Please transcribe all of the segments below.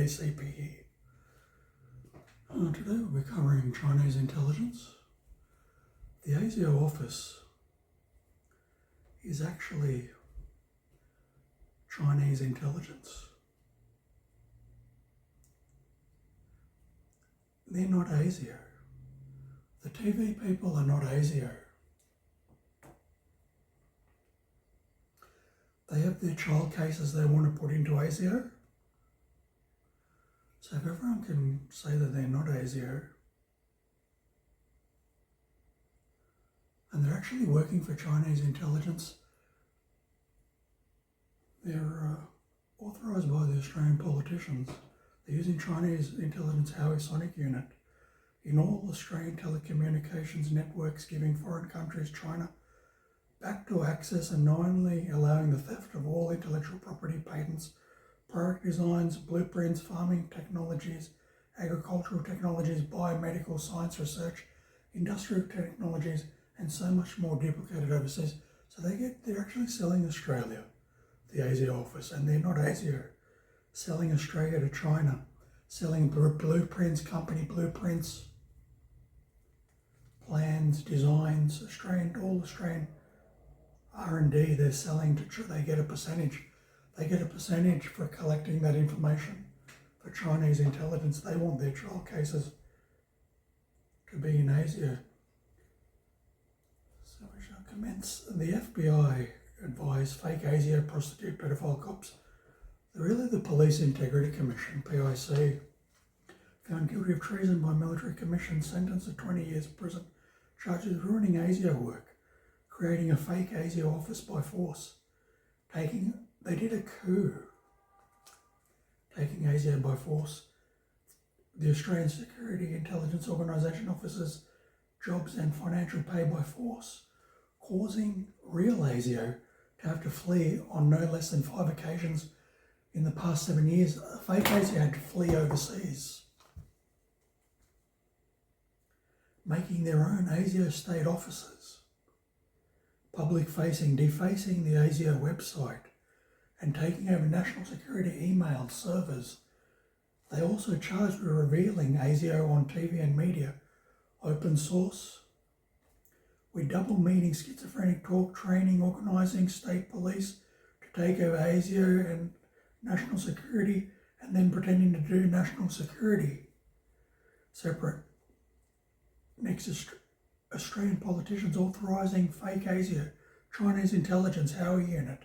ACPE. Today we'll be covering Chinese intelligence. The ASIO office is actually Chinese intelligence. They're not ASIO. The TV people are not ASIO. They have their child cases they want to put into ASIO. So if everyone can say that they're not ASIO, and they're actually working for Chinese intelligence, they're authorised by the Australian politicians. They're using Chinese intelligence HUAWEI Sonic unit in all Australian telecommunications networks, giving foreign countries China backdoor access and knowingly allowing the theft of all intellectual property, patents, product designs, blueprints, farming technologies, agricultural technologies, biomedical science research, industrial technologies, and so much more duplicated overseas. So they're actually selling Australia, the ASIO office, and they're not ASIO, selling Australia to China, selling blueprints, company blueprints, plans, designs, all Australian R&D they're selling to, they get a percentage. They get a percentage for collecting that information for Chinese intelligence. They want their trial cases to be in ASIO. So we shall commence. The FBI advised fake ASIO prostitute pedophile cops. Really the Police Integrity Commission, PIC, found guilty of treason by military commission, sentenced to 20 years prison, charged with ruining ASIO work, creating a fake ASIO office by force, they did a coup, taking ASIO by force, the Australian Security Intelligence Organisation officers' jobs and financial pay by force, causing real ASIO to have to flee on no less than 5 occasions in the past 7 years. Fake ASIO had to flee overseas, making their own ASIO state offices, public-facing, defacing the ASIO website, and taking over national security email servers. They also charged with revealing ASIO on TV and media, open source, with double meaning schizophrenic talk, training, organising state police to take over ASIO and national security, and then pretending to do national security separate. Next, Australian politicians authorising fake ASIO, Chinese intelligence HUAWEI unit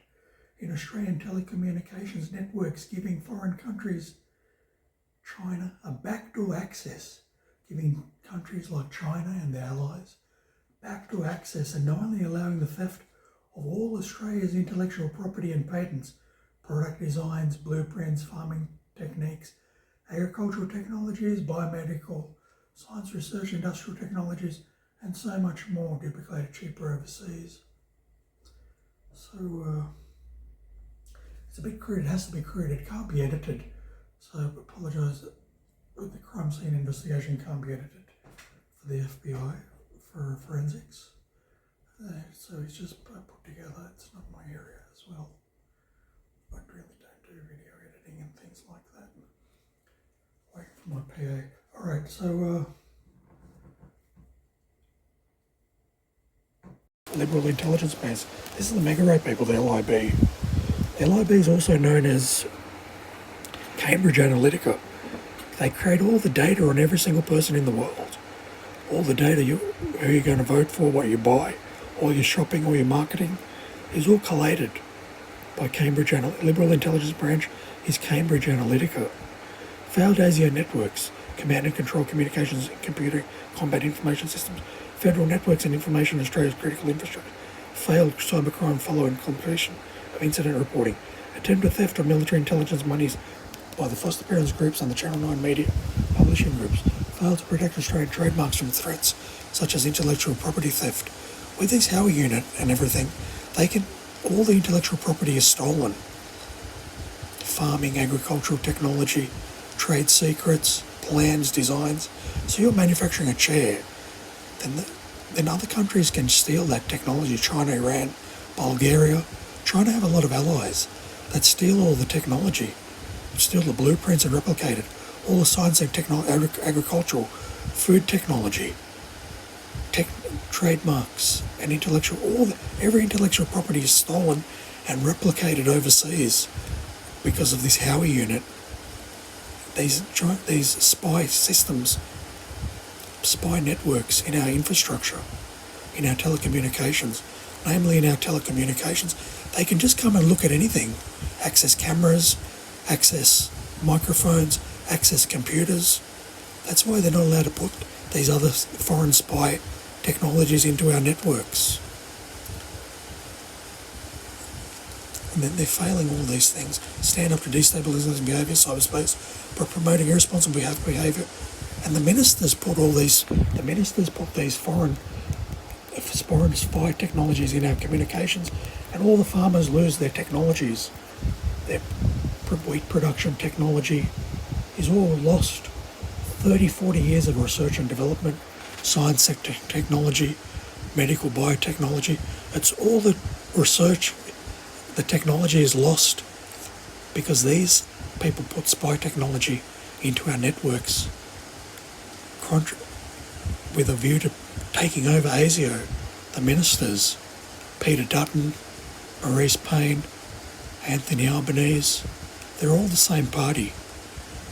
in Australian telecommunications networks, giving foreign countries China a backdoor access, giving countries like China and their allies backdoor access, and not only allowing the theft of all Australia's intellectual property and patents, product designs, blueprints, farming techniques, agricultural technologies, biomedical, science research, industrial technologies, and so much more, duplicated cheaper overseas. So it's a bit crude. It has to be crude. It can't be edited. So I apologise. The crime scene investigation can't be edited for the FBI for forensics. So it's just put together. It's not my area as well. I really don't do video editing and things like that. Waiting for my PA. All right. So. Liberal intelligence base. This is the mega rape people, the LIB. The LIB is also known as Cambridge Analytica. They create all the data on every single person in the world. All the data, who you're going to vote for, what you buy, all your shopping, all your marketing, is all collated by Cambridge Analytica. Liberal intelligence branch is Cambridge Analytica. Failed ASIO networks, command and control communications and computer combat information systems, federal networks and information in Australia's critical infrastructure, failed cybercrime following completion of incident reporting, attempted theft of military intelligence monies by the foster parents groups and the Channel 9 media publishing groups, failed to protect Australian trademarks from threats such as intellectual property theft. With this HUAWEI unit and everything, all the intellectual property is stolen. Farming, agricultural technology, trade secrets, plans, designs. So you're manufacturing a chair, then other countries can steal that technology. China, Iran, Bulgaria. China have a lot of allies that steal all the technology steal the blueprints and replicate it. All the science and agricultural, food technology, trademarks and every intellectual property is stolen and replicated overseas because of this HUAWEI unit. These spy systems, spy networks in our infrastructure, in our telecommunications, namely in our telecommunications, they can just come and look at anything, access cameras, access microphones, access computers. That's why they're not allowed to put these other foreign spy technologies into our networks. And then they're failing all these things. Stand up to destabilising behaviour, cyberspace, by promoting irresponsible behaviour. And the ministers put these foreign spy technologies in our communications, and all the farmers lose their technologies. Their wheat production technology is all lost. 30, 40 years of research and development, science sector technology, medical biotechnology, it's all the research, the technology is lost because these people put spy technology into our networks with a view to taking over ASIO. The ministers, Peter Dutton, Maurice Payne, Anthony Albanese, they're all the same party.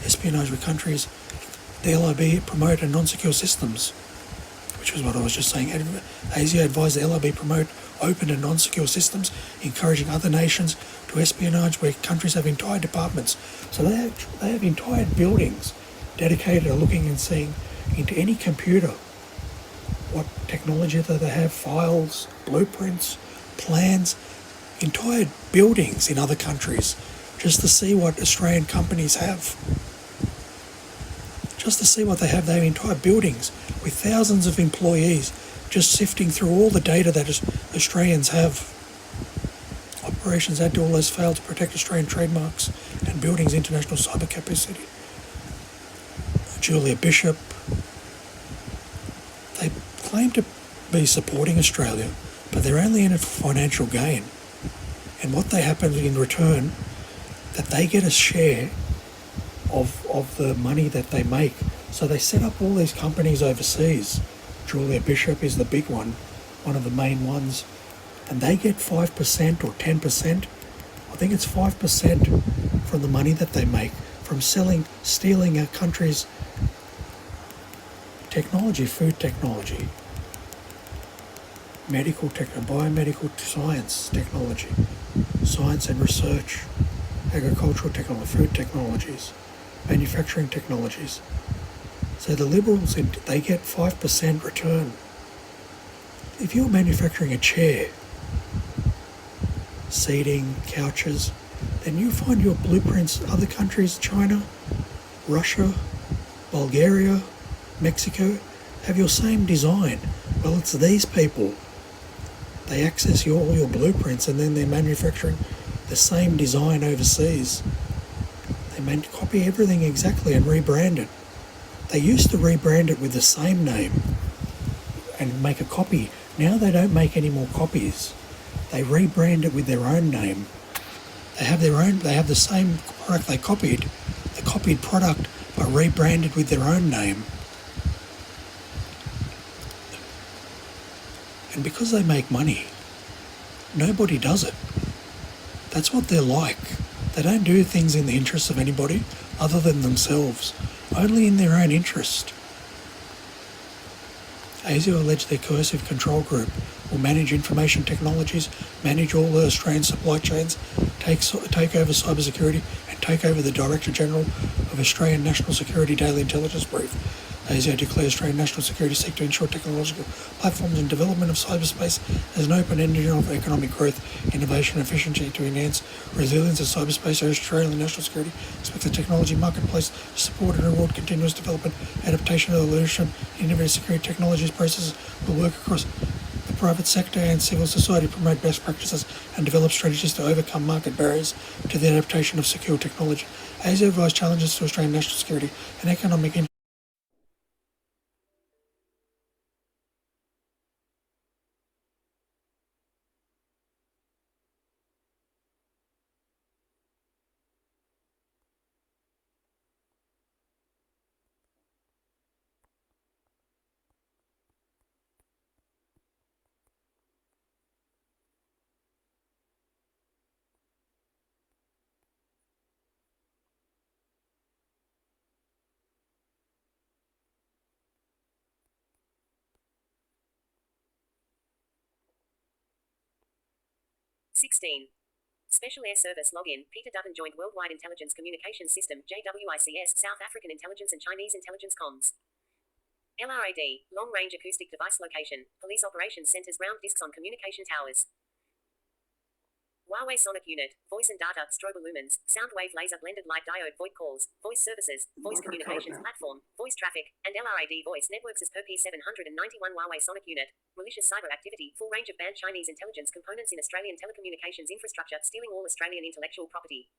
Espionage with countries, the LIB promote non-secure systems, which was what I was just saying. ASIO advised the LIB promote open and non-secure systems, encouraging other nations to espionage where countries have entire departments. So they have entire buildings dedicated to looking and seeing into any computer what technology that they have, files, blueprints, plans, entire buildings in other countries, just to see what Australian companies have. Just to see what they have. They have entire buildings with thousands of employees just sifting through all the data that Australians have. Operations had to always fail to protect Australian trademarks and buildings' international cyber capacity. Julia Bishop, they claim to be supporting Australia, but they're only in it for financial gain. And what they happen in return, that they get a share of the money that they make. So they set up all these companies overseas. Julia Bishop is the big one of the main ones. And they get 5% or 10%. I think it's 5% from the money that they make from stealing our country's technology, food technology, medical biomedical science technology, science and research, agricultural technology, food technologies, manufacturing technologies. So the Liberals, they get 5% return. If you're manufacturing a chair, seating, couches, then you find your blueprints, other countries, China, Russia, Bulgaria, Mexico, have your same design. Well, it's these people. They access all your blueprints and then they're manufacturing the same design overseas. They copy everything exactly and rebrand it. They used to rebrand it with the same name and make a copy. Now they don't make any more copies. They rebrand it with their own name. They have the same product they copied, the copied product, but rebranded with their own name. And because they make money, nobody does it. That's what they're like. They don't do things in the interest of anybody other than themselves, only in their own interest. ASIO alleged their coercive control group will manage information technologies, manage all the Australian supply chains, take over cybersecurity, and take over the Director General of Australian National Security Daily Intelligence Brief. ASIO declares Australian national security seek to ensure technological platforms and development of cyberspace as an open engine of economic growth, innovation and efficiency to enhance resilience of cyberspace. Australian national security expects the technology marketplace to support and reward continuous development, adaptation of the leadership, innovative security technologies processes will work across the private sector and civil society to promote best practices and develop strategies to overcome market barriers to the adaptation of secure technology. ASIO advised challenges to Australian national security and economic 16. Special Air Service Login, Peter Dutton Joint Worldwide Intelligence Communications System, JWICS, South African Intelligence and Chinese Intelligence Comms. LRAD, Long Range Acoustic Device Location, Police Operations Centers Round Discs on Communication Towers. HUAWEI Sonic Unit, Voice and Data, Strobe Lumens, Sound Wave Laser Blended Light Diode VoIP Calls, Voice Services, Voice Communications Platform, Voice Traffic, and LRAD Voice Networks as per P791 HUAWEI Sonic Unit. Malicious cyber activity, full range of banned Chinese intelligence components in Australian telecommunications infrastructure, stealing all Australian intellectual property.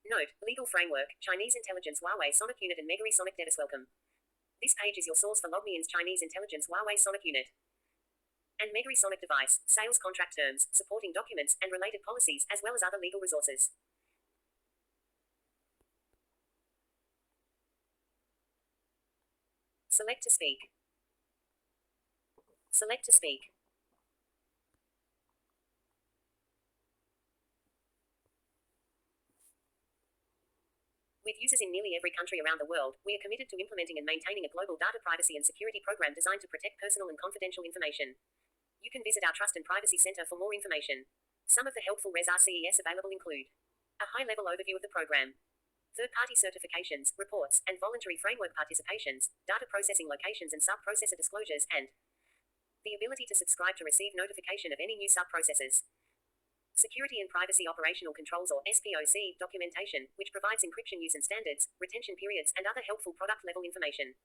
Note, legal framework, Chinese intelligence HUAWEI Sonic Unit and HUAWEI Sonic Devis welcome. This page is your source for LogMeIn's Chinese intelligence HUAWEI Sonic Unit and HUAWEI Sonic device, sales contract terms, supporting documents, and related policies, as well as other legal resources. Select to speak. Select to speak. With users in nearly every country around the world, we are committed to implementing and maintaining a global data privacy and security program designed to protect personal and confidential information. You can visit our Trust and Privacy Center for more information. Some of the helpful Res RCES available include a high-level overview of the program, third-party certifications, reports, and voluntary framework participations, data processing locations and sub-processor disclosures, and the ability to subscribe to receive notification of any new sub-processors. Security and Privacy Operational Controls or SPOC documentation, which provides encryption use and standards, retention periods, and other helpful product-level information.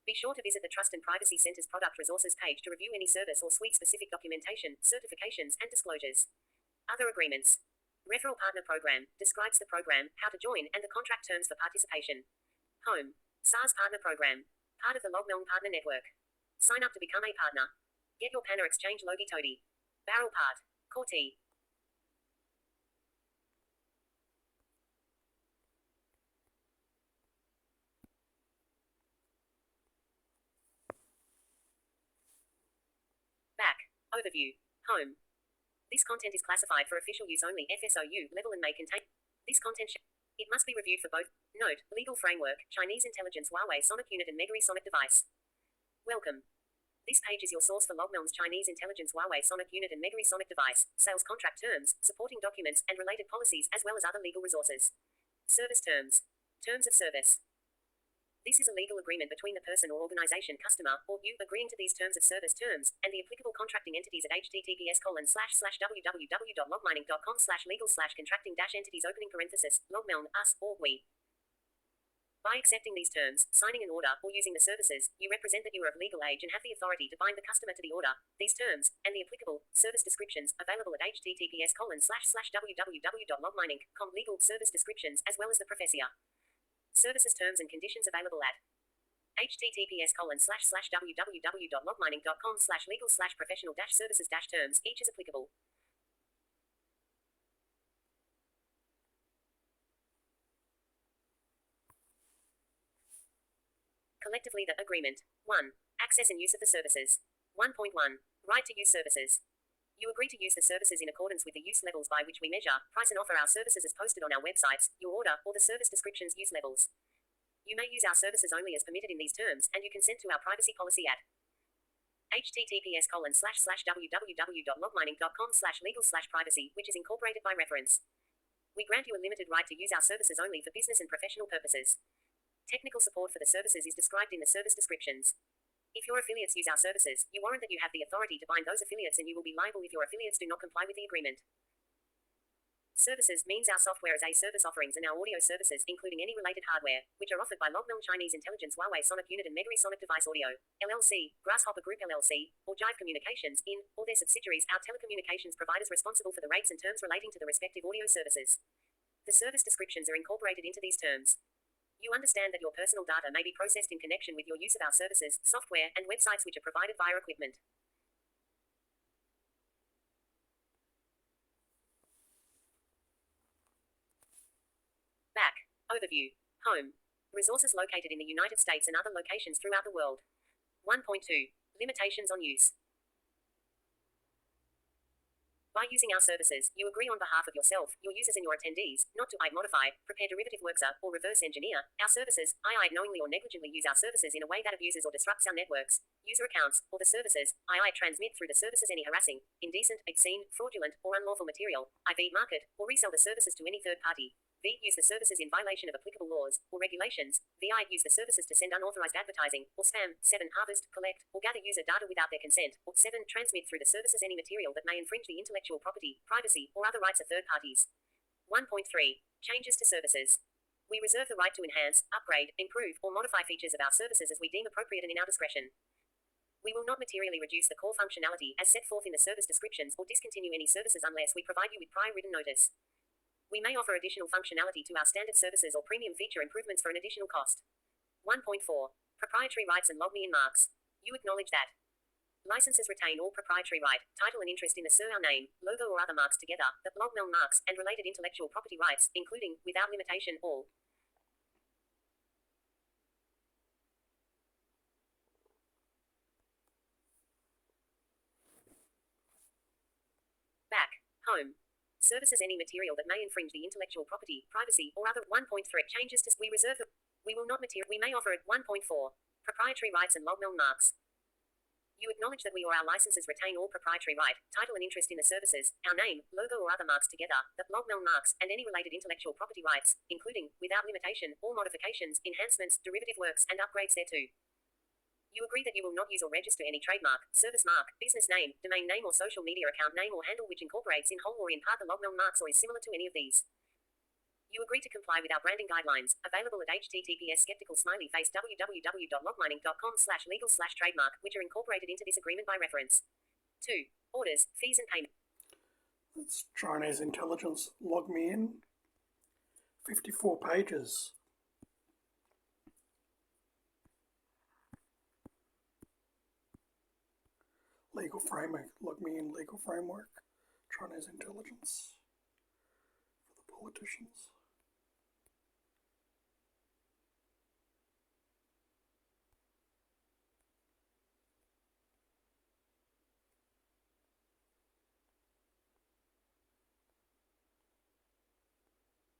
Be sure to visit the Trust and Privacy Center's Product Resources page to review any service or suite-specific documentation, certifications, and disclosures. Other agreements. Referral Partner Program describes the program, how to join, and the contract terms for participation. Home. SaaS Partner Program. Part of the LogMeIn Partner Network. Sign up to become a partner. Get your Panna Exchange Logi Todi. Barrel Part. Corti. Back. Overview. Home. This content is classified for official use only FSOU level and may contain. This content it must be reviewed for both. Note, legal framework, Chinese intelligence HUAWEI Sonic Unit and HUAWEI Sonic device. Welcome. This page is your source for LogMeIn's Chinese intelligence HUAWEI Sonic Unit and HUAWEI Sonic device, sales contract terms, supporting documents, and related policies, as well as other legal resources. Service terms. Terms of service. This is a legal agreement between the person or organization customer, or you, agreeing to these terms of service terms, and the applicable contracting entities at https://www.logmining.com/legal/contracting-entities (logmeIn, us, or we). By accepting these terms, signing an order, or using the services, you represent that you are of legal age and have the authority to bind the customer to the order, these terms, and the applicable service descriptions, available at https://www.logmining.com legal service descriptions, as well as the professia. Services terms and conditions available at https://www.logmining.com/legal/professional-services-terms, each is applicable. Collectively the agreement. 1. Access and use of the services. 1.1. Right to use services. You agree to use the services in accordance with the use levels by which we measure, price and offer our services as posted on our websites, your order, or the service descriptions use levels. You may use our services only as permitted in these terms, and you consent to our privacy policy at https://www.logmining.com/legal/privacy, which is incorporated by reference. We grant you a limited right to use our services only for business and professional purposes. Technical support for the services is described in the service descriptions. If your affiliates use our services, you warrant that you have the authority to bind those affiliates and you will be liable if your affiliates do not comply with the agreement. Services means our software as a service offerings and our audio services, including any related hardware, which are offered by LogMeIn Chinese Intelligence HUAWEI Sonic Unit and HUAWEI Sonic Device Audio, LLC, Grasshopper Group LLC, or Jive Communications, in, or their subsidiaries, our telecommunications providers responsible for the rates and terms relating to the respective audio services. The service descriptions are incorporated into these terms. You understand that your personal data may be processed in connection with your use of our services, software, and websites which are provided via equipment. Back. Overview. Home. Resources located in the United States and other locations throughout the world. 1.2. Limitations on use. By using our services, you agree on behalf of yourself, your users and your attendees, not to modify, prepare derivative works or reverse engineer our services, knowingly or negligently use our services in a way that abuses or disrupts our networks, user accounts, or the services, transmit through the services any harassing, indecent, obscene, fraudulent, or unlawful material, IV market, or resell the services to any third party. V. Use the services in violation of applicable laws or regulations. VI. Use the services to send unauthorized advertising or spam. 7. Harvest, collect, or gather user data without their consent. Or 7. Transmit through the services any material that may infringe the intellectual property, privacy, or other rights of third parties. 1.3. Changes to services. We reserve the right to enhance, upgrade, improve, or modify features of our services as we deem appropriate and in our discretion. We will not materially reduce the core functionality as set forth in the service descriptions or discontinue any services unless we provide you with prior written notice. We may offer additional functionality to our standard services or premium feature improvements for an additional cost. 1.4. Proprietary rights and logme-in marks. You acknowledge that licenses retain all proprietary right, title and interest in the our name, logo or other marks together, the blogmail marks, and related intellectual property rights, including, without limitation, all. Back. Home. Services any material that may infringe the intellectual property, privacy, or other. 1.3. Changes to we reserve the we will not we may offer it. 1.4. Proprietary rights and logmail marks. You acknowledge that we or our licenses retain all proprietary right, title and interest in the services, our name, logo or other marks together, the blogmail marks, and any related intellectual property rights, including, without limitation, all modifications, enhancements, derivative works, and upgrades thereto. You agree that you will not use or register any trademark, service mark, business name, domain name or social media account name or handle which incorporates in whole or in part the logmail marks or is similar to any of these. You agree to comply with our branding guidelines, available at https://www.logmining.com/legal/trademark, which are incorporated into this agreement by reference. 2. Orders, fees and payment. That's Chinese intelligence. Log me in. 54 pages. Legal framework. Log me in legal framework. Chinese intelligence. For the politicians.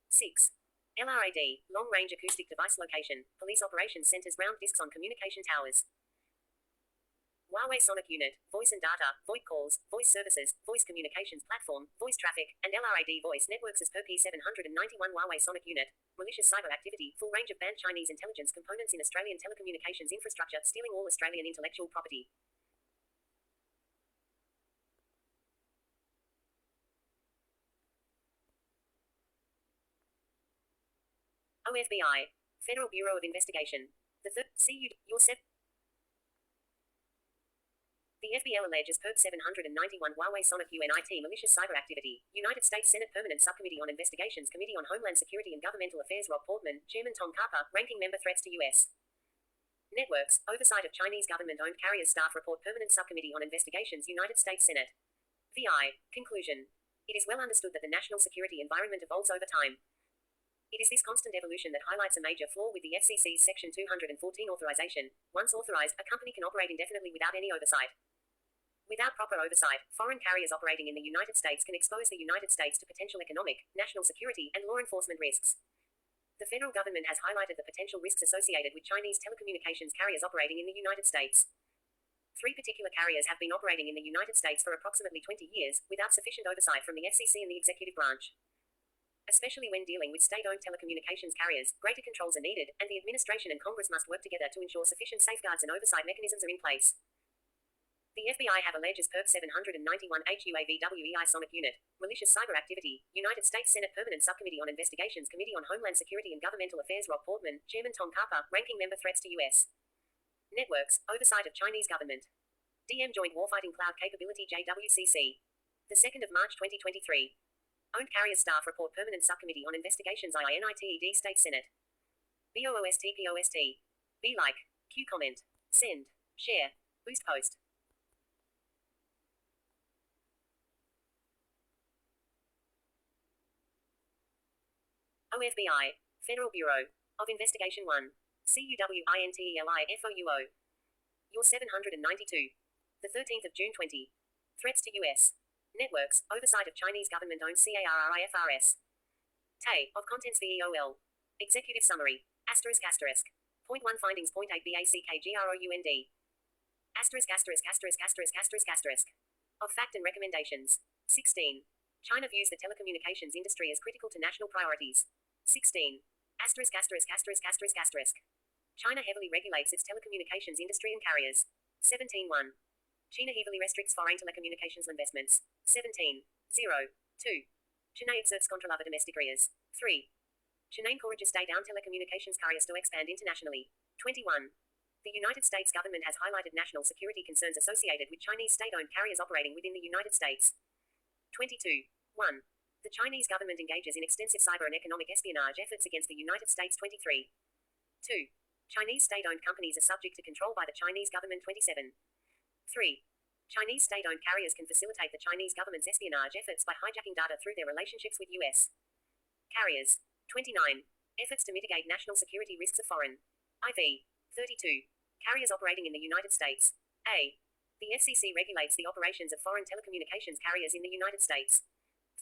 Six. LRAD, Long Range Acoustic Device Location, Police Operations Centers round discs on communication towers. HUAWEI Sonic Unit, Voice and Data, VoIP Calls, Voice Services, Voice Communications Platform, Voice Traffic, and LRAD Voice Networks as per P791 HUAWEI Sonic Unit. Malicious cyber activity, full range of banned Chinese intelligence components in Australian telecommunications infrastructure, stealing all Australian intellectual property. OFBI, Federal Bureau of Investigation. The third, your set. The FBL alleges Perp 791 HUAWEI Sonic UNIT malicious cyber activity. United States Senate Permanent Subcommittee on Investigations Committee on Homeland Security and Governmental Affairs Rob Portman, Chairman Tom Carper, Ranking Member Threats to U.S. Networks, Oversight of Chinese Government-Owned Carriers Staff Report Permanent Subcommittee on Investigations United States Senate. VI. Conclusion. It is well understood that the national security environment evolves over time. It is this constant evolution that highlights a major flaw with the FCC's Section 214 authorization. Once authorized, a company can operate indefinitely without any oversight. Without proper oversight, foreign carriers operating in the United States can expose the United States to potential economic, national security, and law enforcement risks. The federal government has highlighted the potential risks associated with Chinese telecommunications carriers operating in the United States. 3 particular carriers have been operating in the United States for approximately 20 years, without sufficient oversight from the FCC and the executive branch. Especially when dealing with state-owned telecommunications carriers, greater controls are needed, and the administration and Congress must work together to ensure sufficient safeguards and oversight mechanisms are in place. The FBI have alleged Perp 791 HUAWEI Sonic Unit, malicious cyber activity. United States Senate Permanent Subcommittee on Investigations Committee on Homeland Security and Governmental Affairs Rob Portman, Chairman Tom Carper, Ranking Member Threats to U.S. Networks, Oversight of Chinese Government. DM Joint Warfighting Cloud Capability JWCC. The 2nd of March 2023. Owned Carrier Staff Report Permanent Subcommittee on Investigations IINITED State Senate. BOOST. Be like. Q comment. Send. Share. Boost post. OFBI, Federal Bureau of Investigation 1. CUWINTELIFOUO. Your 792. The 13th of June 20. Threats to U.S. Networks, oversight of Chinese government-owned CARRIFRS. TAI, of contents VEOL. Executive summary. Asterisk asterisk. Point 1 findings. Point 8 BACKGROUND. Asterisk asterisk asterisk asterisk asterisk asterisk. Of fact and recommendations. 16. China views the telecommunications industry as critical to national priorities. 16. Asterisk asterisk asterisk asterisk asterisk. China heavily regulates its telecommunications industry and carriers. 17.1. China heavily restricts foreign telecommunications investments. 17. 0. 2. China exerts control over domestic areas. 3. China encourages state-owned telecommunications carriers to expand internationally. 21. The United States government has highlighted national security concerns associated with Chinese state-owned carriers operating within the United States. 22. 1. The Chinese government engages in extensive cyber and economic espionage efforts against the United States. 23. 2. Chinese state-owned companies are subject to control by the Chinese government. 27. 3. Chinese state-owned carriers can facilitate the Chinese government's espionage efforts by hijacking data through their relationships with U.S. carriers. 29. Efforts to mitigate national security risks of foreign. IV. 32. Carriers operating in the United States. A. The FCC regulates the operations of foreign telecommunications carriers in the United States.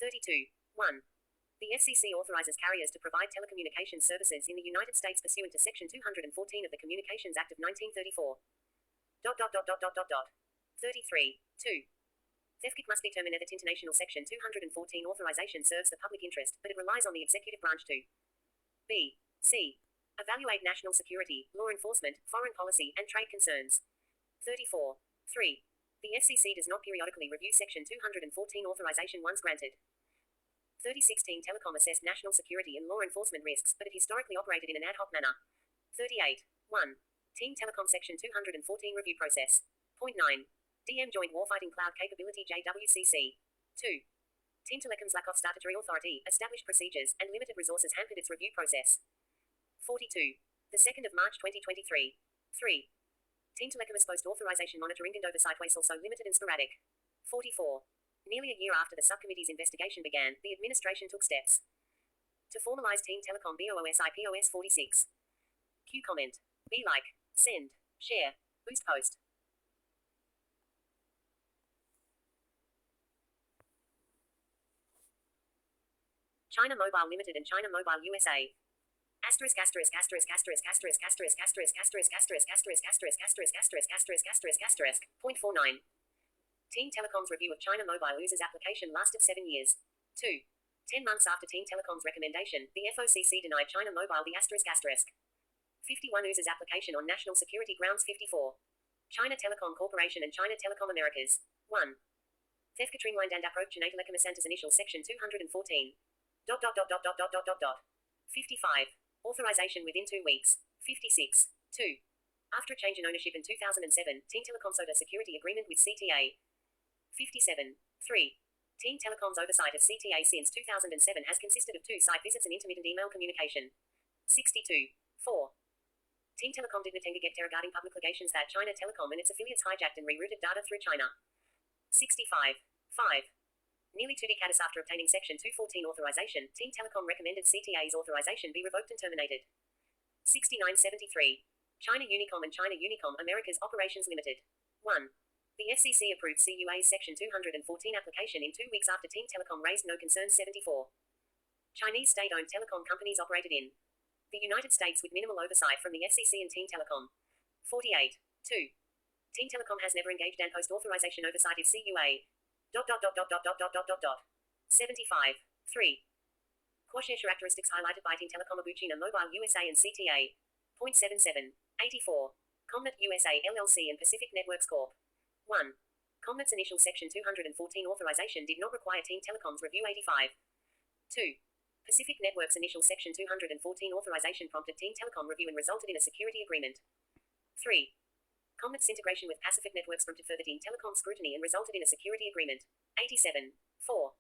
32. 1. The FCC authorizes carriers to provide telecommunications services in the United States pursuant to Section 214 of the Communications Act of 1934. 33. 2. FCC must determine that international Section 214 authorization serves the public interest, but it relies on the executive branch to B. C. Evaluate national security, law enforcement, foreign policy, and trade concerns. 34. 3. The FCC does not periodically review Section 214 authorization once granted. 3016 Telecom assessed national security and law enforcement risks, but it historically operated in an ad hoc manner. 38. 1. Team Telecom Section 214 review process. Point 9. DM Joint Warfighting Cloud Capability JWCC. 2. Team Telecom's lack of statutory authority, established procedures, and limited resources hampered its review process. 42. The 2nd of March 2023. 3. Team Telecom exposed authorization monitoring and oversight was also limited and sporadic. 44. Nearly a year after the subcommittee's investigation began, the administration took steps to formalize Team Telecom BOOS IPOS 46. Q comment. Be like. Send. Share. Boost post. China Mobile Limited and China Mobile USA. Asterisk asterisk asterisk asterisk asterisk asterisk asterisk asterisk asterisk asterisk asterisk asterisk asterisk asterisk asterisk asterisk. Point 49. Team Telecom's review of China Mobile User's application lasted 7 years. 2. 10 months after Team Telecom's recommendation, the FOCC denied China Mobile the asterisk asterisk. 51 User's application on national security grounds. 54. China Telecom Corporation and China Telecom Americas. 1. TEFCA streamlined and approached China Telecom Center's initial Section 214. 55. Authorization within 2 weeks. 56. 2. After a change in ownership in 2007, Team Telecom signed a security agreement with CTA. 57. 3. Team Telecom's oversight of CTA since 2007 has consisted of 2 site visits and intermittent email communication. 62. 4. Team Telecom did not engage regarding public allegations that China Telecom and its affiliates hijacked and rerouted data through China. 65. 5. Nearly 2 decades after obtaining Section 214 authorization, Team Telecom recommended CTA's authorization be revoked and terminated. 6973. China Unicom and China Unicom Americas Operations Limited. 1. The FCC approved CUA's Section 214 application in 2 weeks after Team Telecom raised no concerns. 74. Chinese state-owned telecom companies operated in the United States with minimal oversight from the FCC and Team Telecom. 48. 2. Team Telecom has never engaged in post-authorization oversight of CUA. 75. 3. Core share characteristics highlighted by Team Telecom China Mobile USA and CTA. Point 77. 84. Comnet USA LLC and Pacific Networks Corp. 1. Comnet's initial Section 214 authorization did not require Team Telecom's review. 85. 2. Pacific Networks' initial Section 214 authorization prompted Team Telecom review and resulted in a security agreement. 3. Comnet's integration with Pacific Networks prompted further Team Telecom scrutiny and resulted in a security agreement. 87. 4.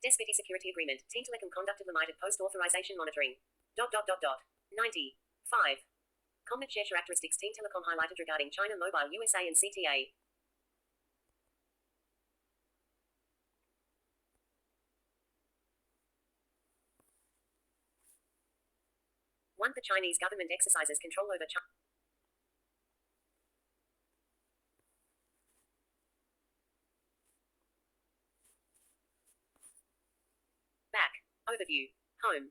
Despite security agreement, Team Telecom conducted limited post-authorization monitoring. 90. 5. Comnet share characteristics Team Telecom highlighted regarding China Mobile USA and CTA. 1. The Chinese government exercises control over China. Overview. Home.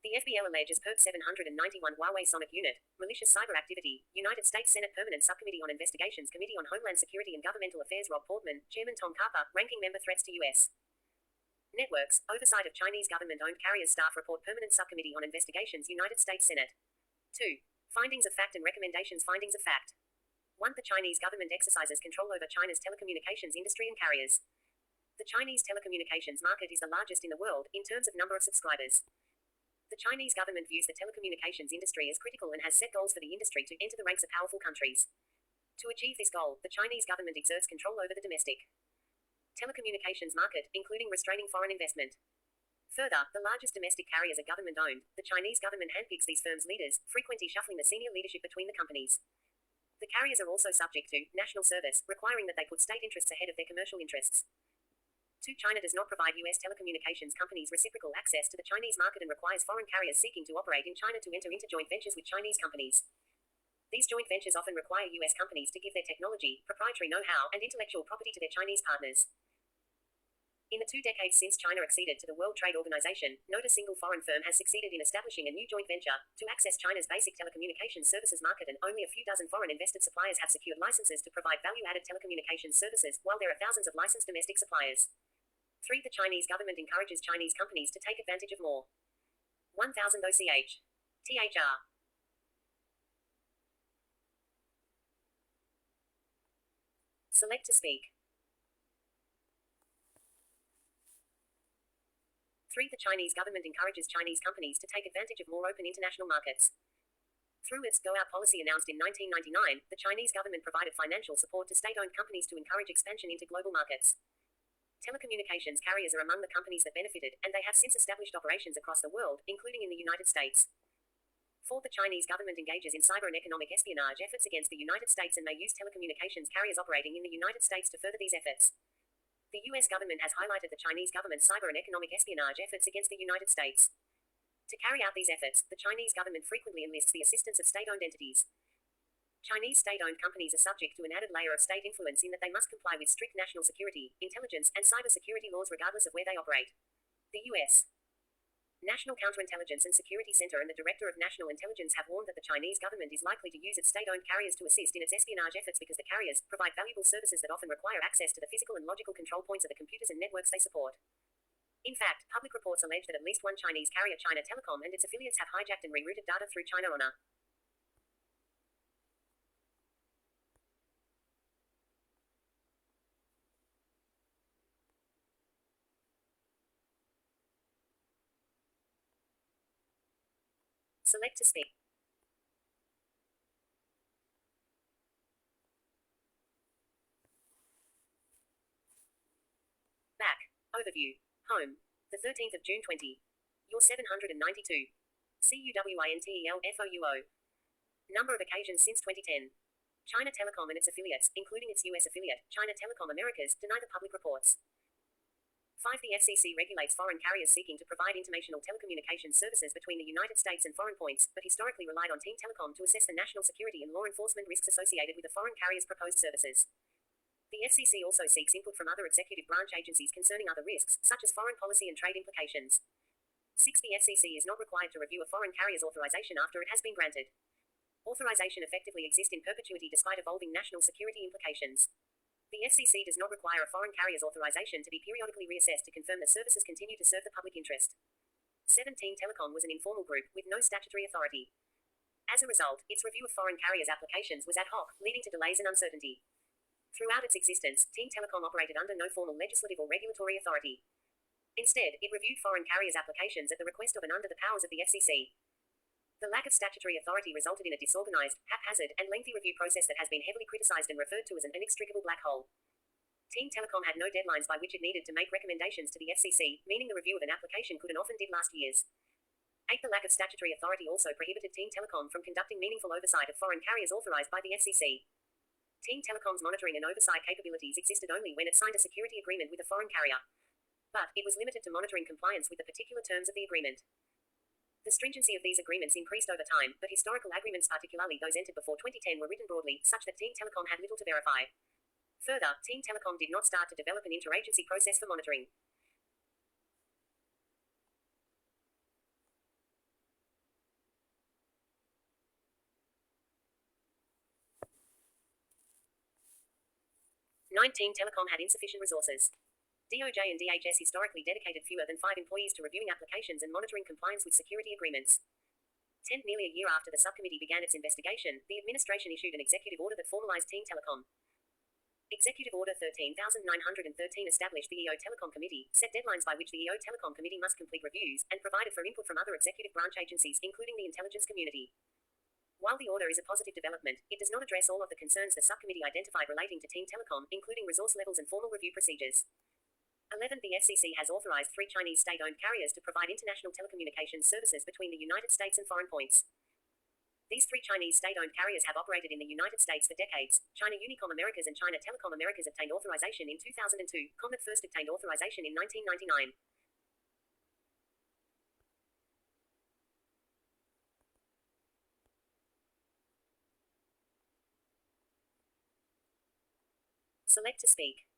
The FBL alleges Perp 791 HUAWEI Sonic Unit, malicious cyber activity. United States Senate Permanent Subcommittee on Investigations Committee on Homeland Security and Governmental Affairs Rob Portman, Chairman Tom Carper, Ranking Member Threats to U.S. Networks, oversight of Chinese government-owned carriers staff report Permanent Subcommittee on Investigations United States Senate. 2. Findings of fact and recommendations. Findings of fact. 1. The Chinese government exercises control over China's telecommunications industry and carriers. The Chinese telecommunications market is the largest in the world, in terms of number of subscribers. The Chinese government views the telecommunications industry as critical and has set goals for the industry to enter the ranks of powerful countries. To achieve this goal, the Chinese government exerts control over the domestic telecommunications market, including restraining foreign investment. Further, the largest domestic carriers are government-owned. The Chinese government handpicks these firms' leaders, frequently shuffling the senior leadership between the companies. The carriers are also subject to national service, requiring that they put state interests ahead of their commercial interests. 2. China does not provide U.S. telecommunications companies reciprocal access to the Chinese market and requires foreign carriers seeking to operate in China to enter into joint ventures with Chinese companies. These joint ventures often require U.S. companies to give their technology, proprietary know-how, and intellectual property to their Chinese partners. In the 2 decades since China acceded to the World Trade Organization, not a single foreign firm has succeeded in establishing a new joint venture to access China's basic telecommunications services market, and only a few dozen foreign invested suppliers have secured licenses to provide value-added telecommunications services, while there are thousands of licensed domestic suppliers. 3. The Chinese government encourages Chinese companies to take advantage of more. 1000 OCH. THR. Select to speak. 3. The Chinese government encourages Chinese companies to take advantage of more open international markets. Through its Go Out policy announced in 1999, the Chinese government provided financial support to state-owned companies to encourage expansion into global markets. Telecommunications carriers are among the companies that benefited, and they have since established operations across the world, including in the United States. 4. The Chinese government engages in cyber and economic espionage efforts against the United States and may use telecommunications carriers operating in the United States to further these efforts. The U.S. government has highlighted the Chinese government's cyber and economic espionage efforts against the United States. To carry out these efforts, the Chinese government frequently enlists the assistance of state-owned entities. Chinese state-owned companies are subject to an added layer of state influence in that they must comply with strict national security, intelligence, and cybersecurity laws regardless of where they operate. The U.S. National Counterintelligence and Security Center and the Director of National Intelligence have warned that the Chinese government is likely to use its state-owned carriers to assist in its espionage efforts because the carriers provide valuable services that often require access to the physical and logical control points of the computers and networks they support. In fact, public reports allege that at least one Chinese carrier, China Telecom, and its affiliates have hijacked and rerouted data through China Honor. Select to speak. Back. Overview. Home. The 13th of June 20. Your 792. CUWINTELFOUO. Number of occasions since 2010. China Telecom and its affiliates, including its U.S. affiliate, China Telecom Americas, deny the public reports. 5. The FCC regulates foreign carriers seeking to provide international telecommunications services between the United States and foreign points, but historically relied on Team Telecom to assess the national security and law enforcement risks associated with the foreign carrier's proposed services. The FCC also seeks input from other executive branch agencies concerning other risks, such as foreign policy and trade implications. 6. The FCC is not required to review a foreign carrier's authorization after it has been granted. Authorization effectively exists in perpetuity despite evolving national security implications. The FCC does not require a foreign carrier's authorization to be periodically reassessed to confirm that services continue to serve the public interest. 17. Telecom was an informal group, with no statutory authority. As a result, its review of foreign carriers' applications was ad hoc, leading to delays and uncertainty. Throughout its existence, Team Telecom operated under no formal legislative or regulatory authority. Instead, it reviewed foreign carriers' applications at the request of and under the powers of the FCC. The lack of statutory authority resulted in a disorganized, haphazard, and lengthy review process that has been heavily criticized and referred to as an inextricable black hole. Team Telecom had no deadlines by which it needed to make recommendations to the FCC, meaning the review of an application could and often did last years. 8. The lack of statutory authority also prohibited Team Telecom from conducting meaningful oversight of foreign carriers authorized by the FCC. Team Telecom's monitoring and oversight capabilities existed only when it signed a security agreement with a foreign carrier. But it was limited to monitoring compliance with the particular terms of the agreement. The stringency of these agreements increased over time, but historical agreements, particularly those entered before 2010, were written broadly, such that Team Telecom had little to verify. Further, Team Telecom did not start to develop an interagency process for monitoring. 19. Telecom had insufficient resources. DOJ and DHS historically dedicated fewer than 5 employees to reviewing applications and monitoring compliance with security agreements. 10. Nearly a year after the subcommittee began its investigation, the administration issued an executive order that formalized Team Telecom. Executive Order 13,913 established the EO Telecom Committee, set deadlines by which the EO Telecom Committee must complete reviews, and provided for input from other executive branch agencies, including the intelligence community. While the order is a positive development, it does not address all of the concerns the subcommittee identified relating to Team Telecom, including resource levels and formal review procedures. 11. The FCC has authorized 3 Chinese state-owned carriers to provide international telecommunications services between the United States and foreign points. These 3 Chinese state-owned carriers have operated in the United States for decades. China Unicom Americas and China Telecom Americas obtained authorization in 2002. Comet first obtained authorization in 1999. Select to speak.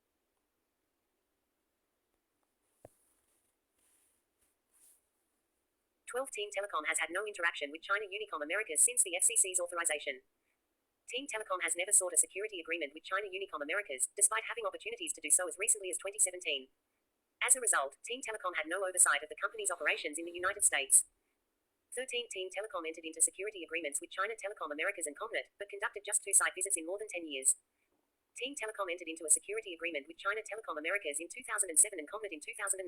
12. Team Telecom has had no interaction with China Unicom Americas since the FCC's authorization. Team Telecom has never sought a security agreement with China Unicom Americas, despite having opportunities to do so as recently as 2017. As a result, Team Telecom had no oversight of the company's operations in the United States. 13. Team Telecom entered into security agreements with China Telecom Americas and Comnet, but conducted just 2 site visits in more than 10 years. Team Telecom entered into a security agreement with China Telecom Americas in 2007 and Comnet in 2009.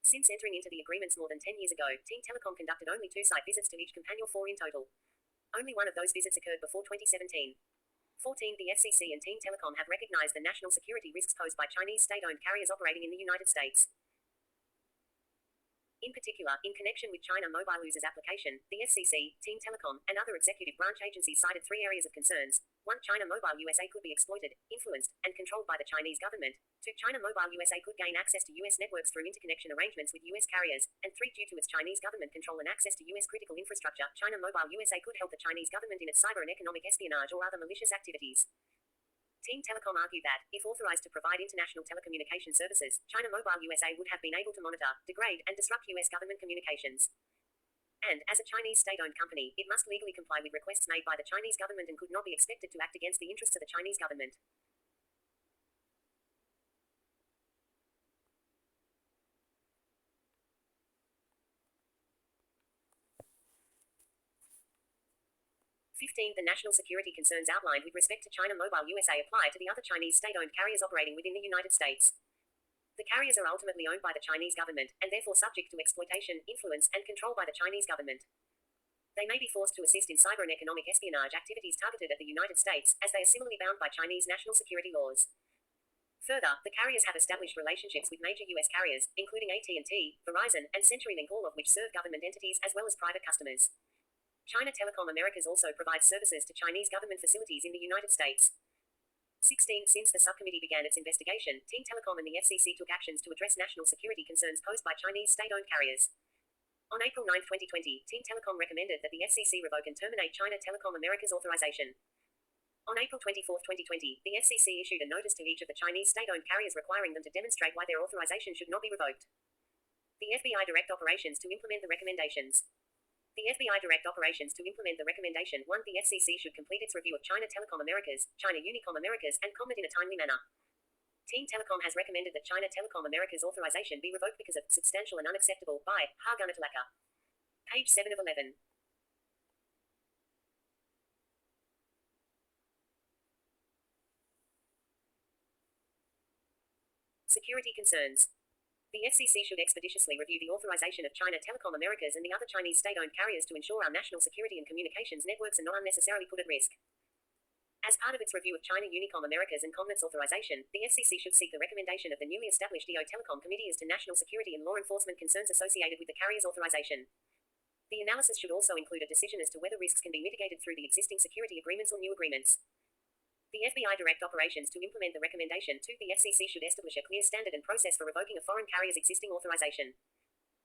Since entering into the agreements more than 10 years ago, Team Telecom conducted only 2 site visits to each company, or 4 in total. Only one of those visits occurred before 2017. 14. The FCC and Team Telecom have recognized the national security risks posed by Chinese state-owned carriers operating in the United States. In particular, in connection with China Mobile Users application, the FCC, Team Telecom, and other executive branch agencies cited 3 areas of concerns. 1. China Mobile USA could be exploited, influenced, and controlled by the Chinese government. 2. China Mobile USA could gain access to U.S. networks through interconnection arrangements with U.S. carriers. And 3. Due to its Chinese government control and access to U.S. critical infrastructure, China Mobile USA could help the Chinese government in its cyber and economic espionage or other malicious activities. Team Telecom argued that, if authorized to provide international telecommunication services, China Mobile USA would have been able to monitor, degrade, and disrupt U.S. government communications. And, as a Chinese state-owned company, it must legally comply with requests made by the Chinese government and could not be expected to act against the interests of the Chinese government. The national security concerns outlined with respect to China Mobile USA apply to the other Chinese state-owned carriers operating within the United States. The carriers are ultimately owned by the Chinese government, and therefore subject to exploitation, influence, and control by the Chinese government. They may be forced to assist in cyber and economic espionage activities targeted at the United States, as they are similarly bound by Chinese national security laws. Further, the carriers have established relationships with major U.S. carriers, including AT&T, Verizon, and CenturyLink, all of which serve government entities as well as private customers. China Telecom Americas also provides services to Chinese government facilities in the United States. 16. Since the subcommittee began its investigation, Team Telecom and the FCC took actions to address national security concerns posed by Chinese state-owned carriers. On April 9, 2020, Team Telecom recommended that the FCC revoke and terminate China Telecom Americas authorization. On April 24, 2020, the FCC issued a notice to each of the Chinese state-owned carriers requiring them to demonstrate why their authorization should not be revoked. The FBI direct operations to implement the recommendations. The FBI direct operations to implement the recommendation. 1. The FCC should complete its review of China Telecom Americas, China Unicom Americas, and Comnet in a timely manner. Team Telecom has recommended that China Telecom Americas authorization be revoked because of substantial and unacceptable by HUAWEI. Page 7 of 11. Security concerns. The FCC should expeditiously review the authorization of China Telecom Americas and the other Chinese state-owned carriers to ensure our national security and communications networks are not unnecessarily put at risk. As part of its review of China Unicom Americas and Comnet's authorization, the FCC should seek the recommendation of the newly established EO Telecom Committee as to national security and law enforcement concerns associated with the carrier's authorization. The analysis should also include a decision as to whether risks can be mitigated through the existing security agreements or new agreements. The FBI direct operations to implement the recommendation. 2. The FCC should establish a clear standard and process for revoking a foreign carrier's existing authorization.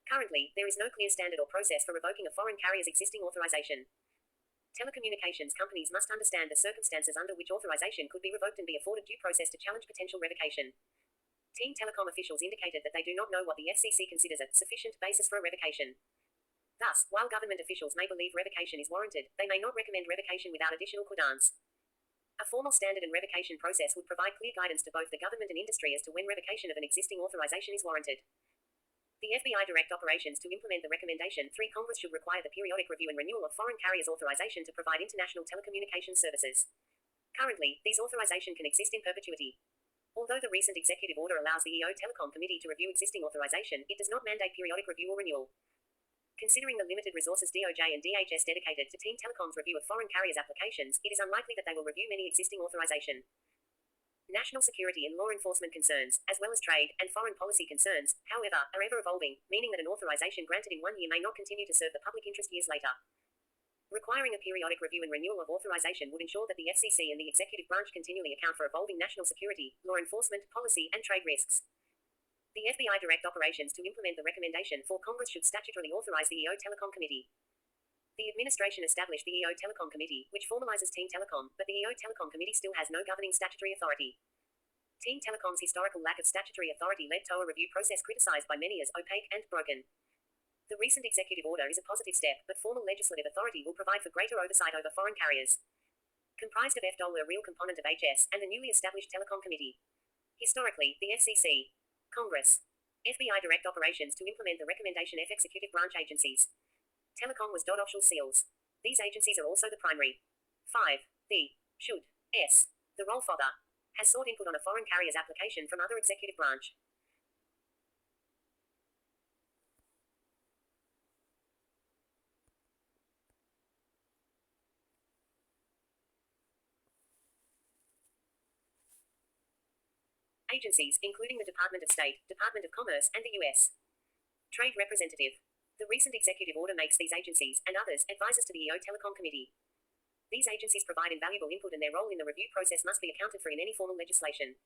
Currently, there is no clear standard or process for revoking a foreign carrier's existing authorization. Telecommunications companies must understand the circumstances under which authorization could be revoked and be afforded due process to challenge potential revocation. Team Telecom officials indicated that they do not know what the FCC considers a sufficient basis for a revocation. Thus, while government officials may believe revocation is warranted, they may not recommend revocation without additional credence. A formal standard and revocation process would provide clear guidance to both the government and industry as to when revocation of an existing authorization is warranted. The FBI direct operations to implement the recommendation 3. Congress should require the periodic review and renewal of foreign carriers' authorization to provide international telecommunications services. Currently, these authorization can exist in perpetuity. Although the recent executive order allows the EO Telecom Committee to review existing authorization, it does not mandate periodic review or renewal. Considering the limited resources DOJ and DHS dedicated to Team Telecom's review of foreign carriers' applications, it is unlikely that they will review many existing authorization. National security and law enforcement concerns, as well as trade and foreign policy concerns, however, are ever evolving, meaning that an authorization granted in 1 year may not continue to serve the public interest years later. Requiring a periodic review and renewal of authorization would ensure that the FCC and the executive branch continually account for evolving national security, law enforcement, policy, and trade risks. The FBI direct operations to implement the recommendation 4. Congress should statutorily authorize the EO Telecom Committee. The administration established the EO Telecom Committee, which formalizes Team Telecom, but the EO Telecom Committee still has no governing statutory authority. Team Telecom's historical lack of statutory authority led to a review process criticized by many as opaque and broken. The recent executive order is a positive step, but formal legislative authority will provide for greater oversight over foreign carriers. Comprised of FDOL, a real component of HS, and the newly established Telecom Committee. Historically, the FCC, Congress, FBI direct operations to implement the recommendation F executive branch agencies. Telecom was offshore seals. These agencies are also the primary. 5. The should S. The role father has sought input on a foreign carrier's application from other executive branch. Agencies, including the Department of State, Department of Commerce, and the U.S. Trade Representative. The recent executive order makes these agencies, and others, advisors to the EO Telecom Committee. These agencies provide invaluable input and their role in the review process must be accounted for in any formal legislation.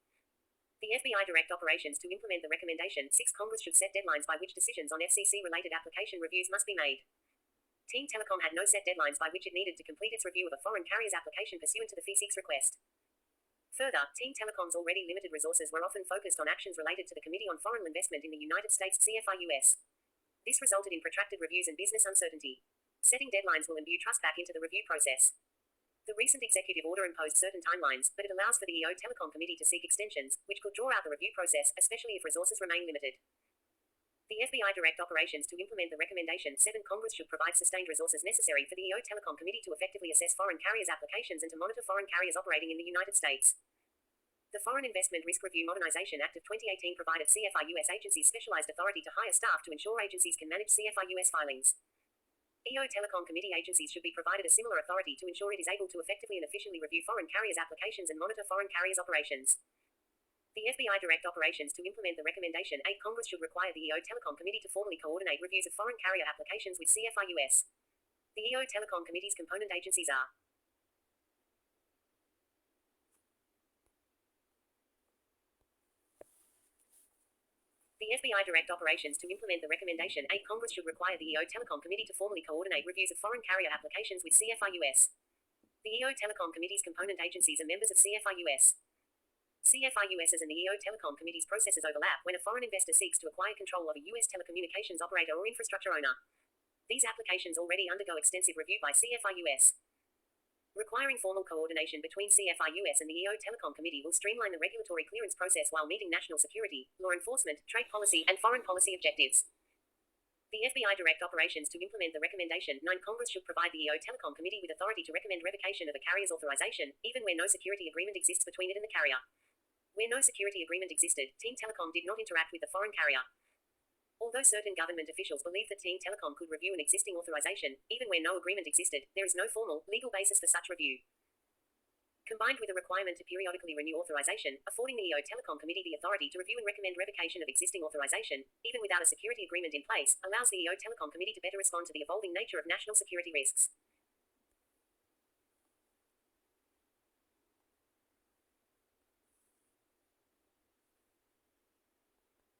The FBI direct operations to implement the recommendation 6. Congress should set deadlines by which decisions on FCC-related application reviews must be made. Team Telecom had no set deadlines by which it needed to complete its review of a foreign carrier's application pursuant to the FCC's request. Further, Team Telecom's already limited resources were often focused on actions related to the Committee on Foreign Investment in the United States CFIUS. This resulted in protracted reviews and business uncertainty. Setting deadlines will imbue trust back into the review process. The recent executive order imposed certain timelines, but it allows for the EO Telecom Committee to seek extensions, which could draw out the review process, especially if resources remain limited. The FBI direct operations to implement the recommendation 7. Congress should provide sustained resources necessary for the EO Telecom Committee to effectively assess foreign carriers' applications and to monitor foreign carriers operating in the United States. The Foreign Investment Risk Review Modernization Act of 2018 provided CFIUS agencies specialized authority to hire staff to ensure agencies can manage CFIUS filings. EO Telecom Committee agencies should be provided a similar authority to ensure it is able to effectively and efficiently review foreign carriers' applications and monitor foreign carriers' operations. The FBI direct operations to implement the recommendation 8. Congress should require the EO Telecom Committee to formally coordinate reviews of foreign carrier applications with CFIUS. The EO Telecom Committee's component agencies are the FBI direct operations to implement the recommendation 8. Congress should require the EO Telecom Committee to formally coordinate reviews of foreign carrier applications with CFIUS. The EO Telecom Committee's component agencies are members of CFIUS. CFIUS's and the EO Telecom Committee's processes overlap when a foreign investor seeks to acquire control of a U.S. telecommunications operator or infrastructure owner. These applications already undergo extensive review by CFIUS. Requiring formal coordination between CFIUS and the EO Telecom Committee will streamline the regulatory clearance process while meeting national security, law enforcement, trade policy, and foreign policy objectives. The FBI direct operations to implement the recommendation 9. Congress should provide the EO Telecom Committee with authority to recommend revocation of a carrier's authorization, even where no security agreement exists between it and the carrier. Where no security agreement existed, Team Telecom did not interact with the foreign carrier. Although certain government officials believe that Team Telecom could review an existing authorization, even where no agreement existed, there is no formal, legal basis for such review. Combined with a requirement to periodically renew authorization, affording the EO Telecom Committee the authority to review and recommend revocation of existing authorization, even without a security agreement in place, allows the EO Telecom Committee to better respond to the evolving nature of national security risks.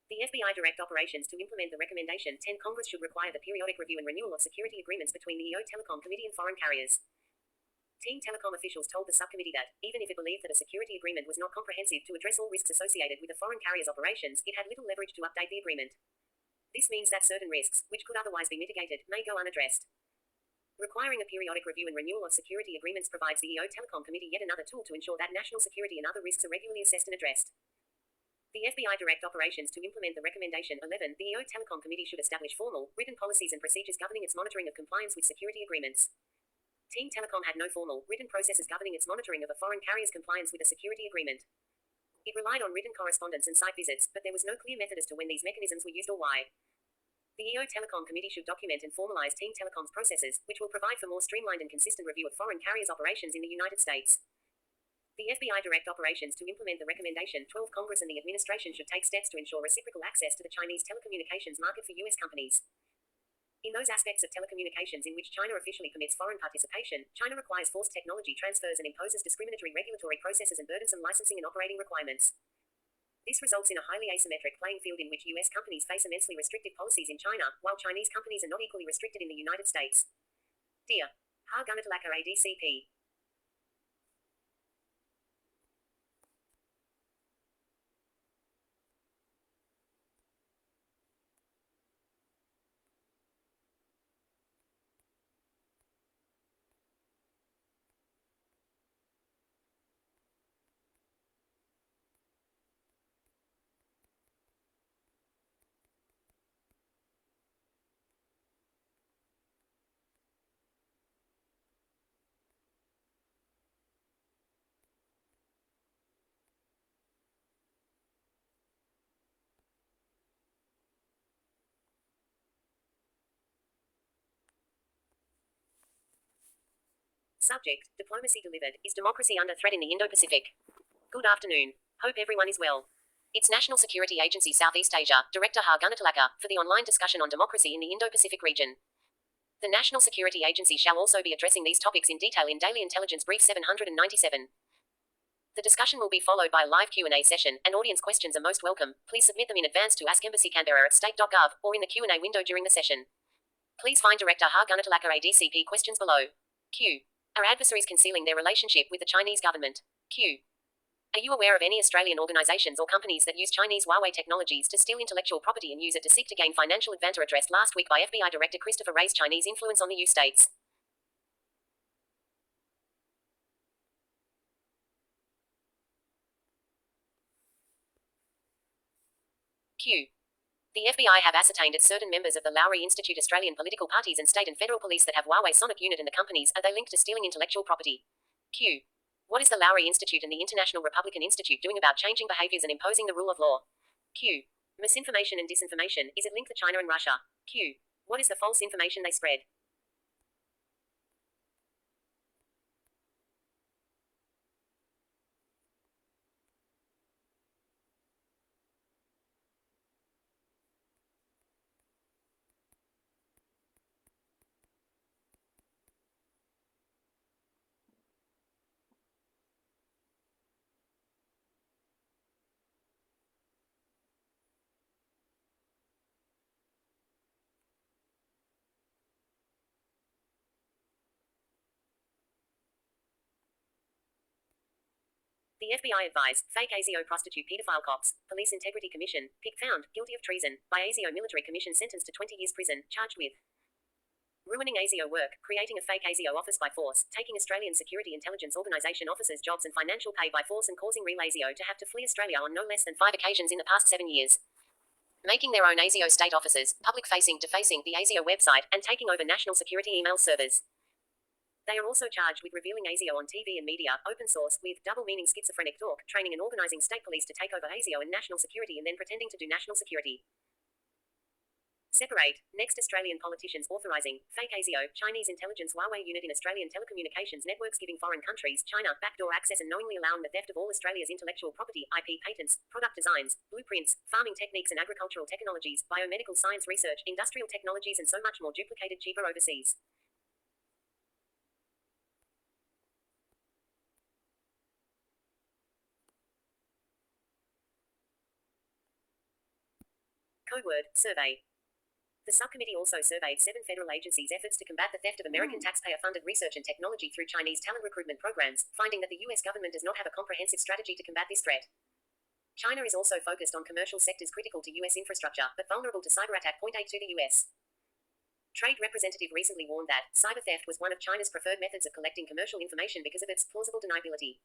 The FBI direct operations to implement the recommendation 10. Congress should require the periodic review and renewal of security agreements between the EO Telecom Committee and foreign carriers. Team Telecom officials told the subcommittee that, even if it believed that a security agreement was not comprehensive to address all risks associated with a foreign carrier's operations, it had little leverage to update the agreement. This means that certain risks, which could otherwise be mitigated, may go unaddressed. Requiring a periodic review and renewal of security agreements provides the EO Telecom Committee yet another tool to ensure that national security and other risks are regularly assessed and addressed. The FBI direct operations to implement the recommendation 11. The EO Telecom Committee should establish formal, written policies and procedures governing its monitoring of compliance with security agreements. Team Telecom had no formal, written processes governing its monitoring of a foreign carrier's compliance with a security agreement. It relied on written correspondence and site visits, but there was no clear method as to when these mechanisms were used or why. The EO Telecom Committee should document and formalize Team Telecom's processes, which will provide for more streamlined and consistent review of foreign carriers' operations in the United States. The FBI direct operations to implement the recommendation 12. Congress and the administration should take steps to ensure reciprocal access to the Chinese telecommunications market for U.S. companies. In those aspects of telecommunications in which China officially permits foreign participation, China requires forced technology transfers and imposes discriminatory regulatory processes and burdensome licensing and operating requirements. This results in a highly asymmetric playing field in which U.S. companies face immensely restrictive policies in China, while Chinese companies are not equally restricted in the United States. Dear HUAWEI ADCP. Subject, diplomacy delivered. Is democracy under threat in the Indo-Pacific? Good afternoon. Hope everyone is well. It's National Security Agency Southeast Asia, Director HUAWEI, for the online discussion on democracy in the Indo-Pacific region. The National Security Agency shall also be addressing these topics in detail in Daily Intelligence Brief 797. The discussion will be followed by a live Q&A session, and audience questions are most welcome. Please submit them in advance to Ask Embassy Canberra at state.gov, or in the Q&A window during the session. Please find Director HUAWEI ADCP questions below. Q. Are adversaries concealing their relationship with the Chinese government? Q. Are you aware of any Australian organisations or companies that use Chinese HUAWEI technologies to steal intellectual property and use it to seek to gain financial advantage? Addressed last week by FBI Director Christopher Wray's Chinese influence on the U states. Q. The FBI have ascertained that certain members of the Lowry Institute Australian political parties and state and federal police that have HUAWEI Sonic unit in the companies, are they linked to stealing intellectual property? Q. What is the Lowry Institute and the International Republican Institute doing about changing behaviours and imposing the rule of law? Q. Misinformation and disinformation, is it linked to China and Russia? Q. What is the false information they spread? The FBI advised, fake ASIO prostitute pedophile cops, Police Integrity Commission, PIC found, guilty of treason, by ASIO Military Commission sentenced to 20 years prison, charged with ruining ASIO work, creating a fake ASIO office by force, taking Australian Security Intelligence Organisation officers' jobs and financial pay by force and causing real ASIO to have to flee Australia on no less than 5 occasions in the past 7 years. Making their own ASIO state offices, public-facing, defacing the ASIO website, and taking over national security email servers. They are also charged with revealing ASIO on TV and media, open source, with double-meaning schizophrenic talk, training and organising state police to take over ASIO and national security and then pretending to do national security. Separate. Next, Australian politicians authorizing fake ASIO, Chinese intelligence HUAWEI unit in Australian telecommunications networks giving foreign countries, China, backdoor access and knowingly allowing the theft of all Australia's intellectual property, IP patents, product designs, blueprints, farming techniques and agricultural technologies, biomedical science research, industrial technologies and so much more duplicated cheaper overseas. Code word, survey. The subcommittee also surveyed 7 federal agencies' efforts to combat the theft of American taxpayer-funded research and technology through Chinese talent recruitment programs, finding that the U.S. government does not have a comprehensive strategy to combat this threat. China is also focused on commercial sectors critical to U.S. infrastructure, but vulnerable to cyber attack. 8 to the U.S. Trade representative recently warned that cyber theft was one of China's preferred methods of collecting commercial information because of its plausible deniability.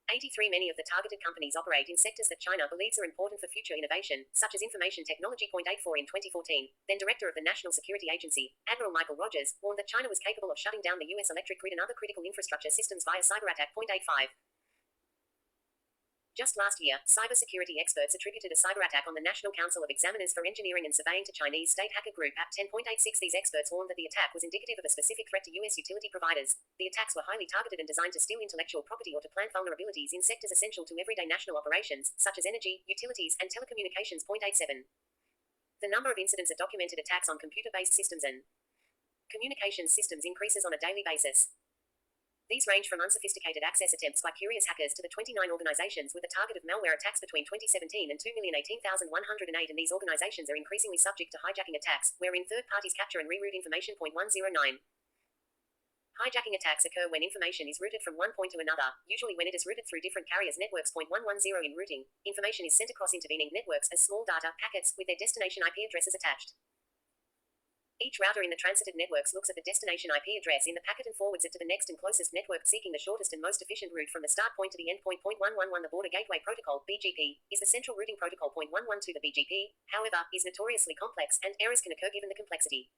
83 Many of the targeted companies operate in sectors that China believes are important for future innovation, such as information technology. 84 In 2014, then director of the National Security Agency, Admiral Michael Rogers, warned that China was capable of shutting down the U.S. electric grid and other critical infrastructure systems via cyber attack. 85 Just last year, cybersecurity experts attributed a cyber attack on the National Council of Examiners for Engineering and Surveying to Chinese state hacker group App 10.86. These experts warned that the attack was indicative of a specific threat to U.S. utility providers. The attacks were highly targeted and designed to steal intellectual property or to plant vulnerabilities in sectors essential to everyday national operations, such as energy, utilities, and telecommunications. 87 The number of incidents of documented attacks on computer-based systems and communications systems increases on a daily basis. These range from unsophisticated access attempts by curious hackers to the 29 organizations with a target of malware attacks between 2017 and 2,018,108, and these organizations are increasingly subject to hijacking attacks, wherein third parties capture and reroute information. 109 Hijacking attacks occur when information is routed from one point to another, usually when it is routed through different carriers' networks. 110 In routing, information is sent across intervening networks as small data packets with their destination IP addresses attached. Each router in the transited networks looks at the destination IP address in the packet and forwards it to the next and closest network, seeking the shortest and most efficient route from the start point to the end point. 111 The Border Gateway Protocol (BGP) is the central routing protocol. 112 The BGP, however, is notoriously complex, and errors can occur given the complexity.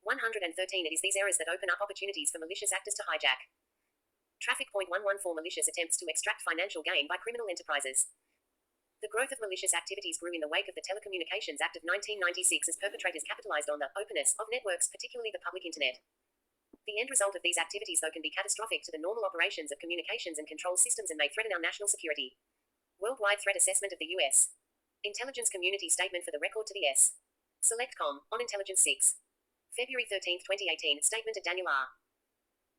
113 It is these errors that open up opportunities for malicious actors to hijack traffic. 114 Malicious attempts to extract financial gain by criminal enterprises. The growth of malicious activities grew in the wake of the Telecommunications Act of 1996 as perpetrators capitalized on the openness of networks, particularly the public internet. The end result of these activities, though, can be catastrophic to the normal operations of communications and control systems and may threaten our national security. Worldwide Threat Assessment of the U.S. Intelligence Community Statement for the Record to the S. SelectCom, on Intelligence 6. February 13, 2018, Statement of Daniel R.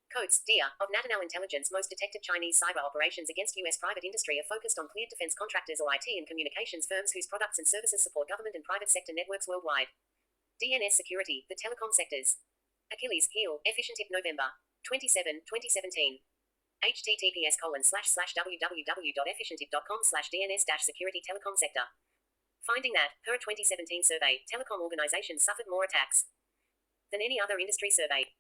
Coates, Dear, of National Intelligence. Most detected Chinese cyber operations against U.S. private industry are focused on cleared defense contractors or IT and communications firms whose products and services support government and private sector networks worldwide. DNS Security, the telecom sectors. Achilles heel, Efficient Tip November 27, 2017. https://www.efficientip.com/DNS-security telecom sector. Finding that, per 2017 survey, telecom organizations suffered more attacks than any other industry surveyed.